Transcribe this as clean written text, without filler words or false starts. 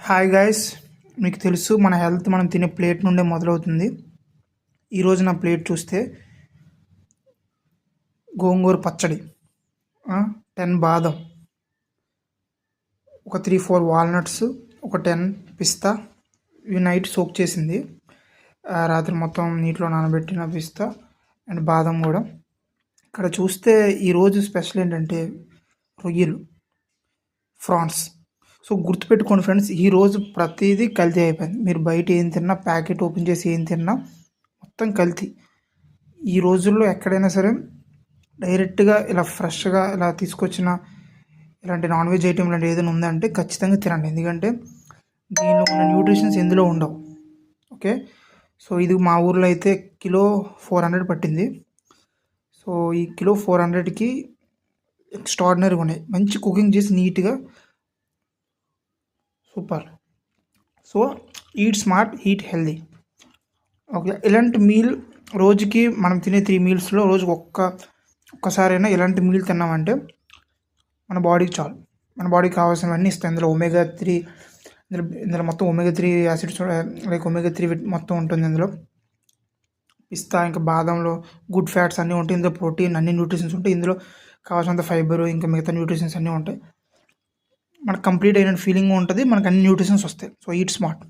Hi guys, మీకు తెలుసు మన హెల్త్ మనం తినే ప్లేట్ నుండే మొదలవుతుంది. ఈరోజు నా ప్లేట్ చూస్తే గోంగూర పచ్చడి, 10 బాదం, ఒక 3-4 వాల్నట్స్, ఒక 10 పిస్తా. ఇవి నైట్ సోక్ చేసింది, రాత్రి మొత్తం నీటిలో నానబెట్టిన పిస్తా అండ్ బాదం కూడా. ఇక్కడ చూస్తే ఈరోజు స్పెషల్ ఏంటంటే రొయ్యలు, ఫ్రాన్స్. సో గుర్తుపెట్టుకోండి ఫ్రెండ్స్, ఈరోజు ప్రతిదీ కల్తీ అయిపోయింది. మీరు బయట ఏం తిన్నా, ప్యాకెట్ ఓపెన్ చేసి ఏం తిన్నా మొత్తం కల్తీ. ఈ రోజుల్లో ఎక్కడైనా సరే డైరెక్ట్గా ఇలా ఫ్రెష్గా ఇలా తీసుకొచ్చిన ఇలాంటి నాన్ వెజ్ ఐటెం లాంటి ఏదైనా ఉందంటే ఖచ్చితంగా తినండి, ఎందుకంటే దీనిలో ఉన్న న్యూట్రిషన్స్ ఎందులో ఉండవు. ఓకే, సో ఇది మా ఊర్లో అయితే కిలో 400 పట్టింది. సో ఈ కిలో 400కి ఎక్స్ట్రాడినరీగా ఉన్నాయి, మంచి కుకింగ్ చేసి నీట్గా, super. So eat smart, eat healthy. Okay, ఇలాంటి మీల్ రోజుకి మనం తినే 3 మీల్స్లో రోజుకి ఒక్కసారైనా ఇలాంటి మీల్ తిన్నామంటే మన బాడీకి చాలు. మన బాడీకి కావాల్సినవన్నీ ఇస్తాయి. ఇందులో ఒమేగా 3, ఇందులో మొత్తం ఒమేగా 3 యాసిడ్స్, లైక్ ఒమేగా 3 మొత్తం ఉంటుంది. ఇందులో పిస్తా ఇంకా బాదంలో గుడ్ ఫ్యాట్స్ అన్నీ ఉంటాయి. ఇందులో ప్రోటీన్, అన్ని న్యూట్రిషన్స్ ఉంటాయి. ఇందులో కావాల్సినంత ఫైబర్, ఇంకా మిగతా న్యూట్రిషన్స్ అన్నీ ఉంటాయి. మనకు కంప్లీట్ అయిన ఫీలింగ్ ఉంటుంది, మనకు అన్ని న్యూట్రిషన్స్ వస్తాయి. So eat smart.